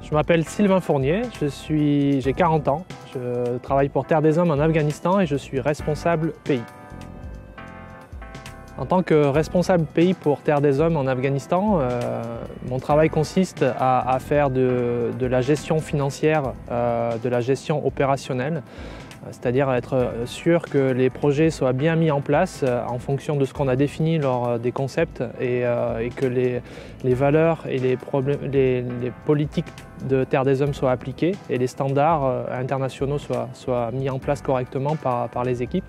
Je m'appelle Sylvain Fournier, j'ai 40 ans, je travaille pour Terre des Hommes en Afghanistan et je suis responsable pays. En tant que responsable pays pour Terre des Hommes en Afghanistan, mon travail consiste à faire de la gestion financière, de la gestion opérationnelle, c'est-à-dire être sûr que les projets soient bien mis en place en fonction de ce qu'on a défini lors des concepts et que les valeurs et les politiques de Terre des Hommes soient appliquées et les standards internationaux soient mis en place correctement par les équipes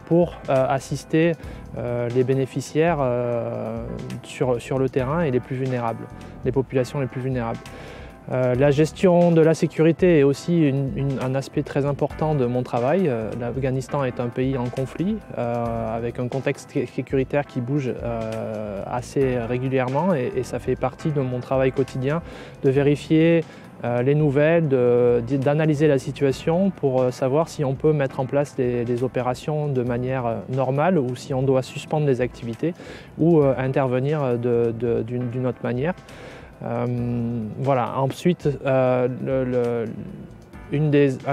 pour assister les bénéficiaires sur le terrain et les plus vulnérables, les populations les plus vulnérables. La gestion de la sécurité est aussi un aspect très important de mon travail. L'Afghanistan est un pays en conflit, avec un contexte sécuritaire qui bouge assez régulièrement et ça fait partie de mon travail quotidien de vérifier les nouvelles, d'analyser la situation pour savoir si on peut mettre en place des opérations de manière normale ou si on doit suspendre les activités ou intervenir d'une autre manière. Voilà. Ensuite, un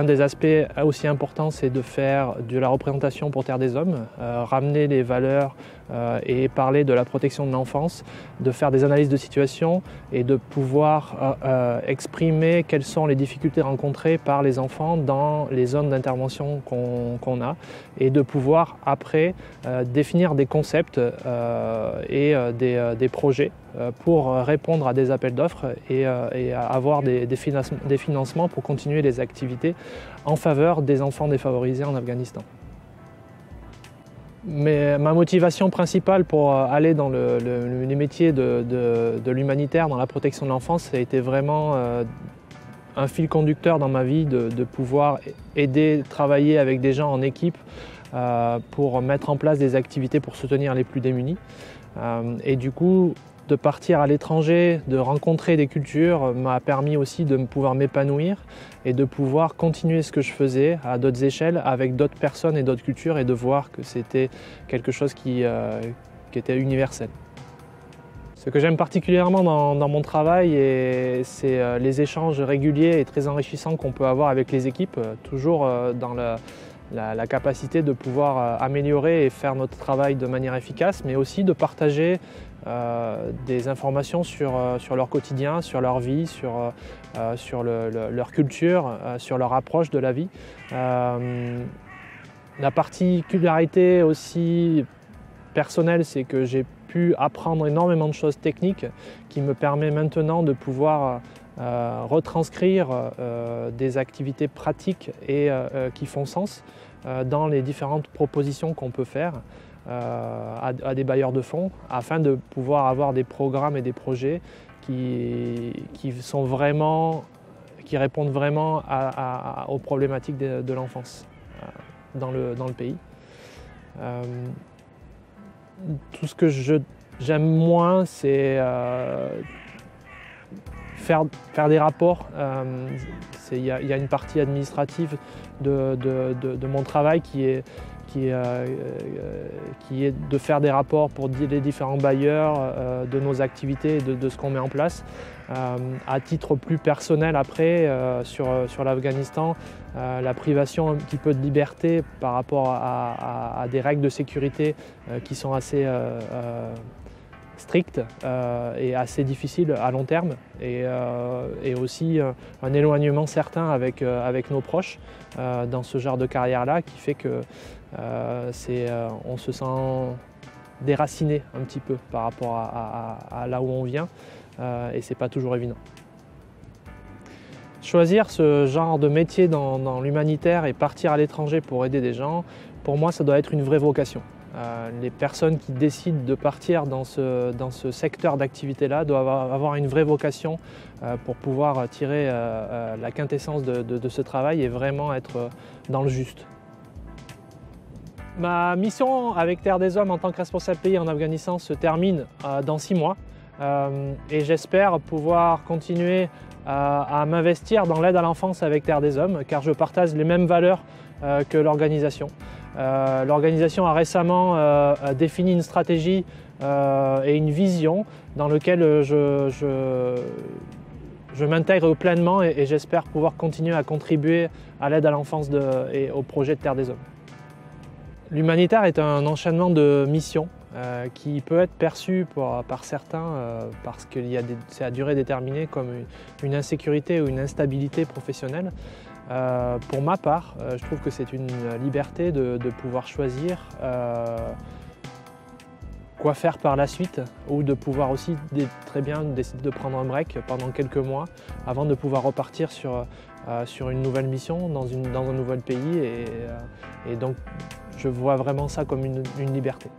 des aspects aussi importants, c'est de faire de la représentation pour Terre des Hommes, ramener les valeurs et parler de la protection de l'enfance, de faire des analyses de situation et de pouvoir exprimer quelles sont les difficultés rencontrées par les enfants dans les zones d'intervention qu'on a et de pouvoir après définir des concepts et des projets pour répondre à des appels d'offres et avoir des financements pour continuer les activités en faveur des enfants défavorisés en Afghanistan. Mais ma motivation principale pour aller dans les métiers de l'humanitaire, dans la protection de l'enfance, ça a été vraiment un fil conducteur dans ma vie de pouvoir aider, travailler avec des gens en équipe pour mettre en place des activités pour soutenir les plus démunis. Et du coup, de partir à l'étranger, de rencontrer des cultures m'a permis aussi de pouvoir m'épanouir et de pouvoir continuer ce que je faisais à d'autres échelles avec d'autres personnes et d'autres cultures et de voir que c'était quelque chose qui était universel. Ce que j'aime particulièrement dans mon travail, c'est les échanges réguliers et très enrichissants qu'on peut avoir avec les équipes, toujours dans la capacité de pouvoir améliorer et faire notre travail de manière efficace, mais aussi de partager des informations sur leur quotidien, sur leur vie, sur leur culture, sur leur approche de la vie. La particularité aussi personnelle, c'est que j'ai pu apprendre énormément de choses techniques qui me permet maintenant de pouvoir retranscrire des activités pratiques et qui font sens dans les différentes propositions qu'on peut faire à des bailleurs de fonds afin de pouvoir avoir des programmes et des projets qui répondent vraiment aux problématiques de l'enfance dans le pays. Tout ce que j'aime moins, c'est faire des rapports. Il y a une partie administrative de mon travail qui est de faire des rapports pour les différents bailleurs de nos activités et de ce qu'on met en place. À titre plus personnel après, sur l'Afghanistan, la privation un petit peu de liberté par rapport à des règles de sécurité qui sont assez strictes et assez difficiles à long terme et aussi un éloignement certain avec nos proches dans ce genre de carrière-là qui fait que on se sent déraciné un petit peu par rapport à là où on vient et c'est pas toujours évident. Choisir ce genre de métier dans l'humanitaire et partir à l'étranger pour aider des gens, pour moi ça doit être une vraie vocation. Les personnes qui décident de partir dans ce secteur d'activité-là doivent avoir une vraie vocation pour pouvoir tirer la quintessence de ce travail et vraiment être dans le juste. Ma mission avec Terre des Hommes en tant que responsable pays en Afghanistan se termine dans 6 mois et j'espère pouvoir continuer à m'investir dans l'aide à l'enfance avec Terre des Hommes car je partage les mêmes valeurs que l'organisation. L'organisation a récemment défini une stratégie et une vision dans laquelle Je m'intègre pleinement et j'espère pouvoir continuer à contribuer à l'aide à l'enfance et au projet de Terre des Hommes. L'humanitaire est un enchaînement de missions qui peut être perçu par certains parce que c'est à durée déterminée comme une insécurité ou une instabilité professionnelle. Pour ma part, je trouve que c'est une liberté de pouvoir choisir quoi faire par la suite ou de pouvoir aussi très bien décider de prendre un break pendant quelques mois avant de pouvoir repartir sur une nouvelle mission dans un nouvel pays et donc je vois vraiment ça comme une liberté.